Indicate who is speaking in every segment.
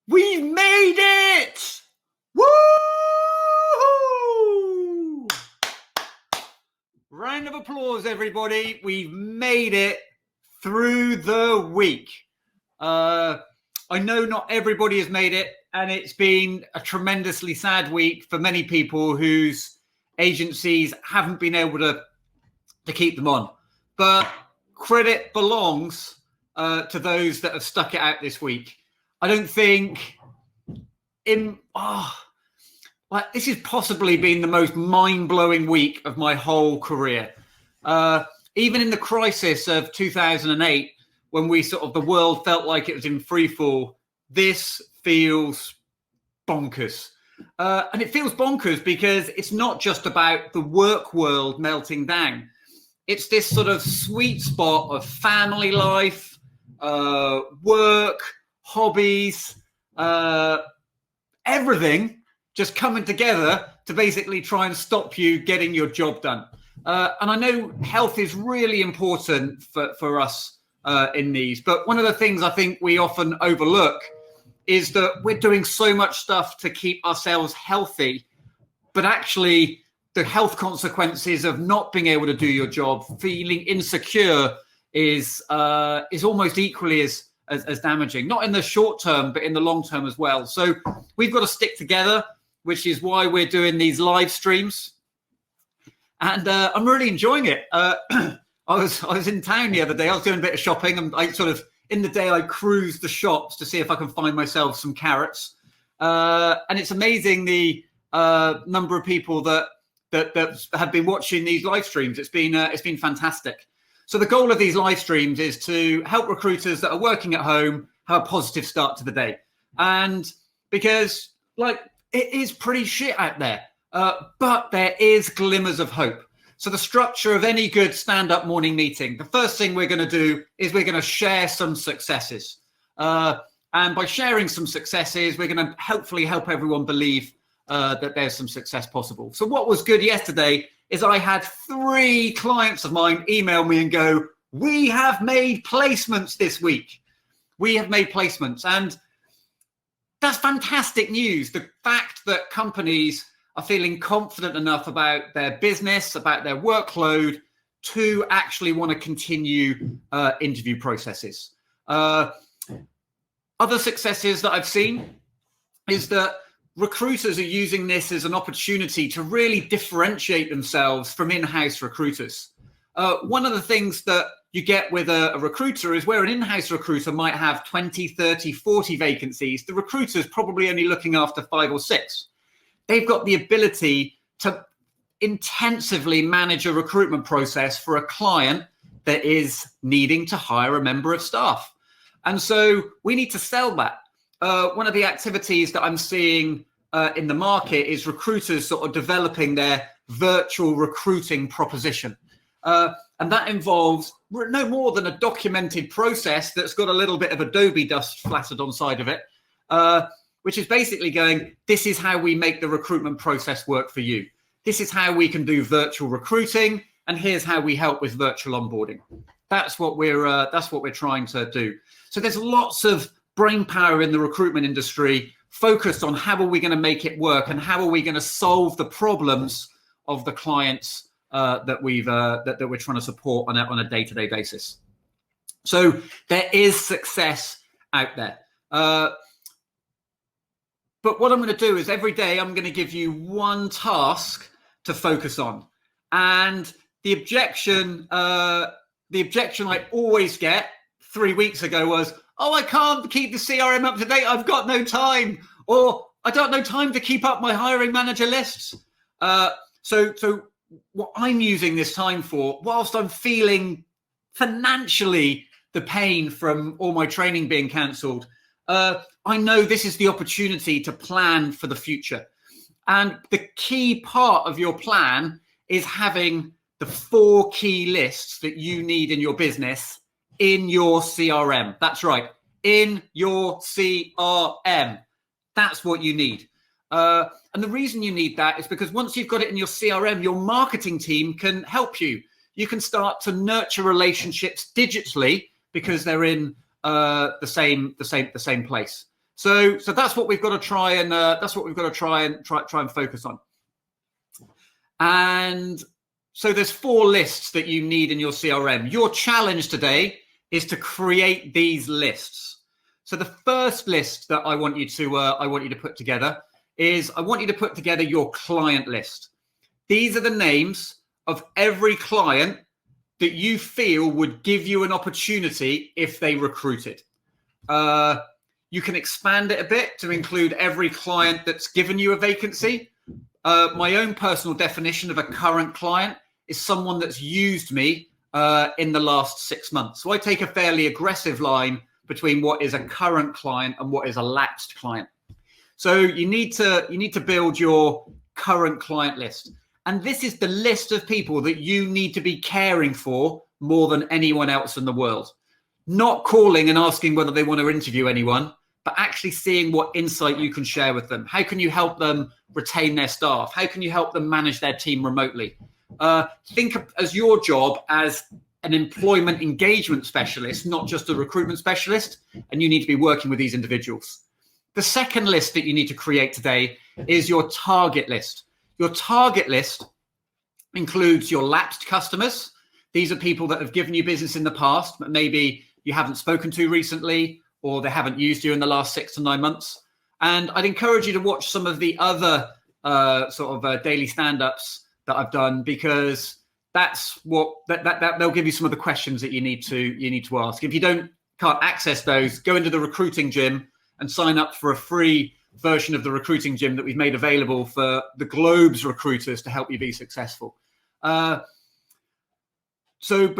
Speaker 1: We've made it! Woo! Round of applause, everybody. We've made it through the week. I know not everybody has made it, and it's been a tremendously sad week for many people whose agencies haven't been able to keep them on. But credit belongs to those that have stuck it out this week. I don't think this has possibly been the most mind-blowing week of my whole career. Even in the crisis of 2008, when the world felt like it was in free fall, this feels bonkers. And it feels bonkers because it's not just about the work world melting down. It's this sort of sweet spot of family life, work, hobbies, everything just coming together to basically try and stop you getting your job done. And I know health is really important for us in these, but one of the things I think we often overlook is that we're doing so much stuff to keep ourselves healthy, but actually the health consequences of not being able to do your job, feeling insecure is almost equally as damaging, not in the short term, but in the long term as well. So we've got to stick together, which is why we're doing these live streams. And I'm really enjoying it. I was in town the other day. I was doing a bit of shopping, and in the day I cruised the shops to see if I can find myself some carrots. And it's amazing the number of people that have been watching these live streams. It's been fantastic. So the goal of these live streams is to help recruiters that are working at home have a positive start to the day. And because it is pretty shit out there, but there is glimmers of hope. So the structure of any good stand-up morning meeting, the first thing we're going to do is we're going to share some successes. And by sharing some successes, we're going to hopefully help everyone believe that there's some success possible. So what was good yesterday is I had 3 clients of mine email me and go, we have made placements this week. We have made placements. And that's fantastic news. The fact that companies are feeling confident enough about their business, about their workload, to actually want to continue interview processes. Other successes that I've seen is that recruiters are using this as an opportunity to really differentiate themselves from in-house recruiters. One of the things that you get with a recruiter is where an in-house recruiter might have 20, 30, 40 vacancies, the recruiter's probably only looking after 5 or 6. They've got the ability to intensively manage a recruitment process for a client that is needing to hire a member of staff. And so we need to sell that. One of the activities that I'm seeing in the market is recruiters sort of developing their virtual recruiting proposition. And that involves no more than a documented process that's got a little bit of Adobe dust flattered on side of it, which is basically going, this is how we make the recruitment process work for you. This is how we can do virtual recruiting, and here's how we help with virtual onboarding. That's what we're trying to do. So there's lots of brain power in the recruitment industry focused on how are we going to make it work and how are we going to solve the problems of the clients that we're trying to support on a day-to-day basis. So there is success out there. But what I'm going to do is every day I'm going to give you one task to focus on. And the objection I always get 3 weeks ago was, oh, I can't keep the CRM up to date. I've got no time. Or I don't know time to keep up my hiring manager lists. So what I'm using this time for, whilst I'm feeling financially the pain from all my training being cancelled, I know this is the opportunity to plan for the future. And the key part of your plan is having the 4 key lists that you need in your business in your CRM. That's right, in your CRM. That's what you need. And the reason you need that is because once you've got it in your CRM, your marketing team can help you. You can start to nurture relationships digitally because they're in the same place. So that's what we've got to try and focus on. And so there's 4 lists that you need in your CRM. Your challenge today is to create these lists. So the first list that I want you to put together is I want you to put together your client list. These are the names of every client that you feel would give you an opportunity if they recruited. You can expand it a bit to include every client that's given you a vacancy. My own personal definition of a current client is someone that's used me in the last 6 months. So I take a fairly aggressive line between what is a current client and what is a lapsed client. So you need to build your current client list. And this is the list of people that you need to be caring for more than anyone else in the world. Not calling and asking whether they want to interview anyone, but actually seeing what insight you can share with them. How can you help them retain their staff? How can you help them manage their team remotely? Think of as your job as an employment engagement specialist, not just a recruitment specialist, and you need to be working with these individuals. The second list that you need to create today is your target list. Your target list includes your lapsed customers. These are people that have given you business in the past, but maybe you haven't spoken to recently, or they haven't used you in the last 6 to 9 months. And I'd encourage you to watch some of the other daily stand-ups that I've done, because that's what that they'll give you some of the questions that you need to ask. If you can't access those, go into the recruiting gym and sign up for a free version of the recruiting gym that we've made available for the globe's recruiters to help you be successful. But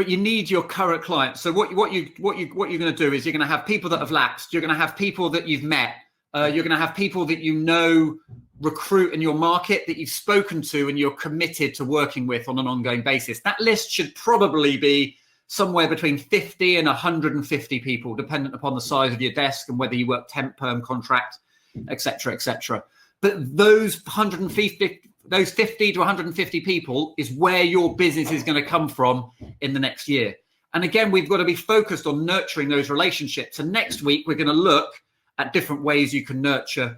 Speaker 1: you need your current clients. So what you're going to do is you're going to have people that have lapsed. You're going to have people that you've met. You're going to have people that you know recruit in your market that you've spoken to and you're committed to working with on an ongoing basis. That list should probably be somewhere between 50 and 150 people, dependent upon the size of your desk and whether you work temp, perm, contract, etc., etc. But those 50 to 150 people is where your business is going to come from in the next year. And again, we've got to be focused on nurturing those relationships. And next week, we're going to look at different ways you can nurture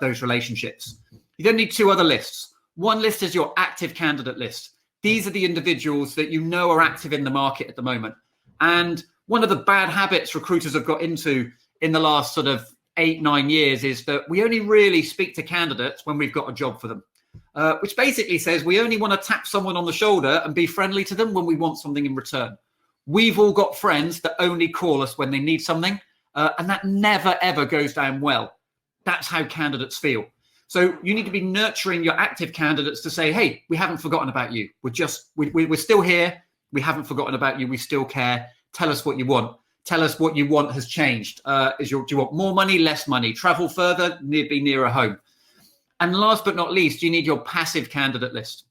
Speaker 1: those relationships. You then need 2 other lists. One list is your active candidate list. These are the individuals that you know are active in the market at the moment. And one of the bad habits recruiters have got into in the last sort of 8-9 years is that we only really speak to candidates when we've got a job for them, which basically says we only want to tap someone on the shoulder and be friendly to them when we want something in return. We've all got friends that only call us when they need something, and that never, ever goes down well. That's how candidates feel. So you need to be nurturing your active candidates to say, hey, we haven't forgotten about you. We're still here. We haven't forgotten about you. We still care. Tell us what you want. Tell us what you want has changed. Do you want more money, less money, travel further, be nearer home? And last but not least, you need your passive candidate list.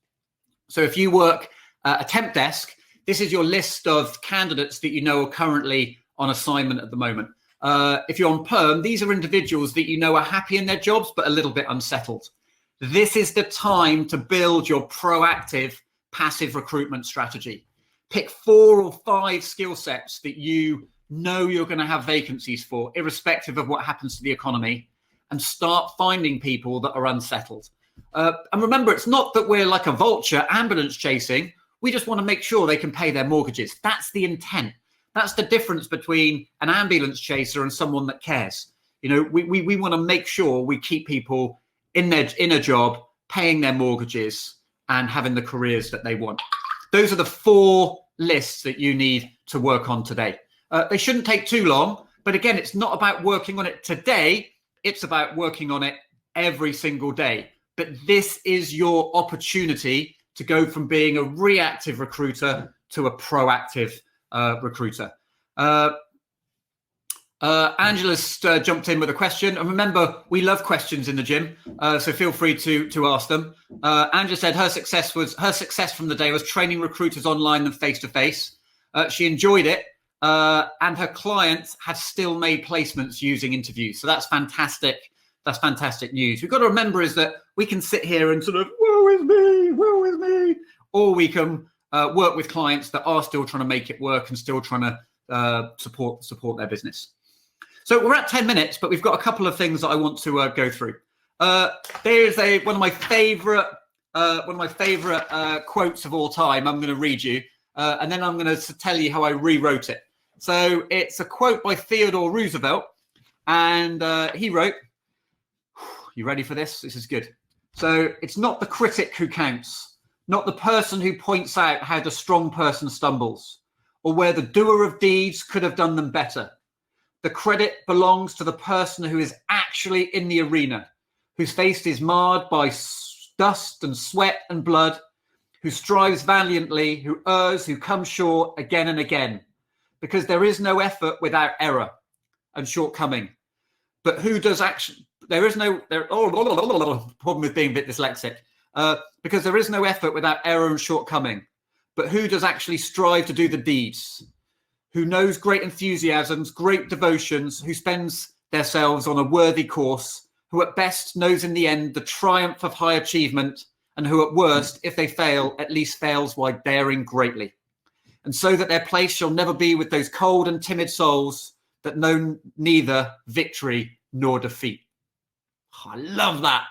Speaker 1: So if you work a temp desk, this is your list of candidates that you know are currently on assignment at the moment. If you're on perm, these are individuals that you know are happy in their jobs, but a little bit unsettled. This is the time to build your proactive, passive recruitment strategy. Pick 4 or 5 skill sets that you know you're going to have vacancies for, irrespective of what happens to the economy, and start finding people that are unsettled. And remember, it's not that we're like a vulture ambulance chasing. We just want to make sure they can pay their mortgages. That's the intent. That's the difference between an ambulance chaser and someone that cares. You know, we want to make sure we keep people in a job, paying their mortgages and having the careers that they want. Those are the 4 lists that you need to work on today. They shouldn't take too long, but again, it's not about working on it today. It's about working on it every single day. But this is your opportunity to go from being a reactive recruiter to a proactive recruiter. Angela's jumped in with a question, and remember, we love questions in the gym, so feel free to ask them. Angela said her success from the day was training recruiters online and face to face. She enjoyed it, and her clients have still made placements using interviews. So that's fantastic. That's fantastic news. We've got to remember is that we can sit here and sort of woe is me, or we can work with clients that are still trying to make it work and still trying to support their business. So we're at 10 minutes, but we've got a couple of things that I want to go through. There's one of my favorite quotes of all time. I'm going to read you, and then I'm going to tell you how I rewrote it. So it's a quote by Theodore Roosevelt, and he wrote, you ready for this? This is good. So it's not the critic who counts, not the person who points out how the strong person stumbles, or where the doer of deeds could have done them better. The credit belongs to the person who is actually in the arena, whose face is marred by dust and sweat and blood, who strives valiantly, who errs, who comes short again and again, because there is no effort without error and shortcoming. But who does action? Problem with being a bit dyslexic. Because there is no effort without error and shortcoming. But who does actually strive to do the deeds? Who knows great enthusiasms, great devotions, who spends themselves on a worthy course, who at best knows in the end the triumph of high achievement, and who at worst, if they fail, at least fails while daring greatly. And so that their place shall never be with those cold and timid souls that know neither victory nor defeat. Oh, I love that.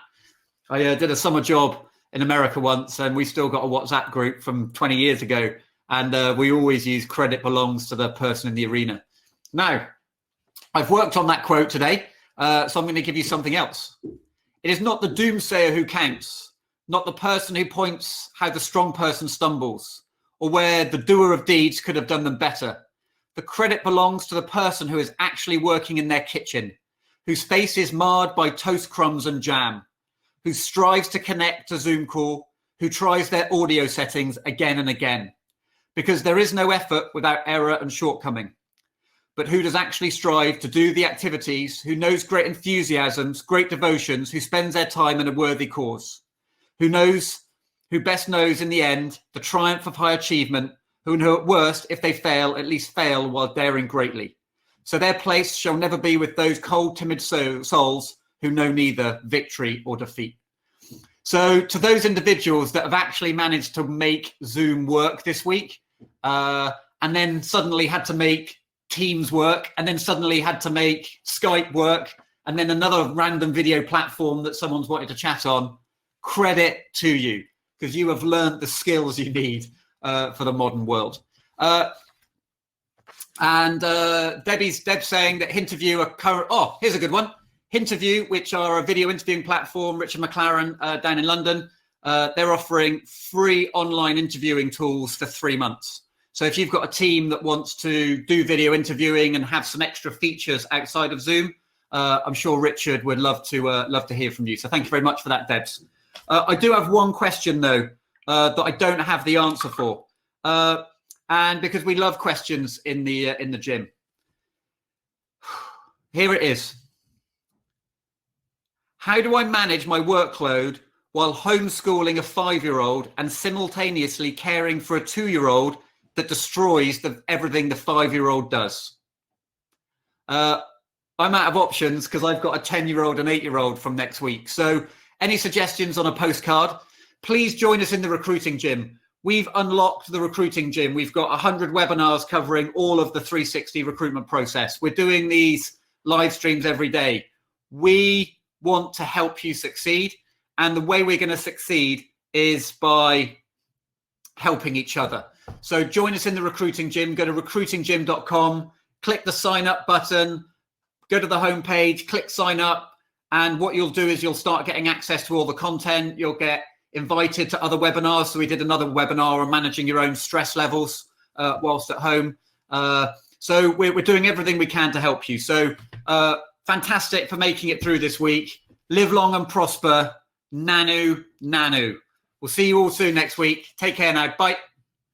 Speaker 1: I did a summer job in America once, and we still got a WhatsApp group from 20 years ago. And we always use credit belongs to the person in the arena. Now, I've worked on that quote today, so I'm going to give you something else. It is not the doomsayer who counts, not the person who points how the strong person stumbles, or where the doer of deeds could have done them better. The credit belongs to the person who is actually working in their kitchen, whose face is marred by toast crumbs and jam, who strives to connect a Zoom call, who tries their audio settings again and again. Because there is no effort without error and shortcoming. But who does actually strive to do the activities, who knows great enthusiasms, great devotions, who spends their time in a worthy cause, who best knows in the end the triumph of high achievement, who know at worst, if they fail, at least fail while daring greatly. So their place shall never be with those cold, timid souls who know neither victory or defeat. So to those individuals that have actually managed to make Zoom work this week, and then suddenly had to make Teams work, and then suddenly had to make Skype work, and then another random video platform that someone's wanted to chat on, credit to you, because you have learned the skills you need for the modern world. Deb's saying that Hinterview are current. Oh, here's a good one. Hinterview, which are a video interviewing platform, Richard McLaren down in London, they're offering free online interviewing tools for 3 months. So if you've got a team that wants to do video interviewing and have some extra features outside of Zoom, I'm sure Richard would love to hear from you. So thank you very much for that, Debs. I do have one question though that I don't have the answer for, and because we love questions in the gym. Here it is. How do I manage my workload while homeschooling a 5-year-old and simultaneously caring for a 2-year-old that destroys everything the 5-year-old does? I'm out of options because I've got a 10-year-old and 8-year-old from next week. So any suggestions on a postcard? Please join us in the recruiting gym. We've unlocked the recruiting gym. We've got 100 webinars covering all of the 360 recruitment process. We're doing these live streams every day. We want to help you succeed, and the way we're going to succeed is by helping each other. So join us in the recruiting gym. Go to recruitinggym.com, click the sign up button, go to the homepage, click sign up, and what you'll do is you'll start getting access to all the content. You'll get invited to other webinars. So we did another webinar on managing your own stress levels whilst at home. So we're doing everything we can to help you. So fantastic for making it through this week. Live long and prosper. Nanu, nanu. We'll see you all soon next week. Take care now. Bye.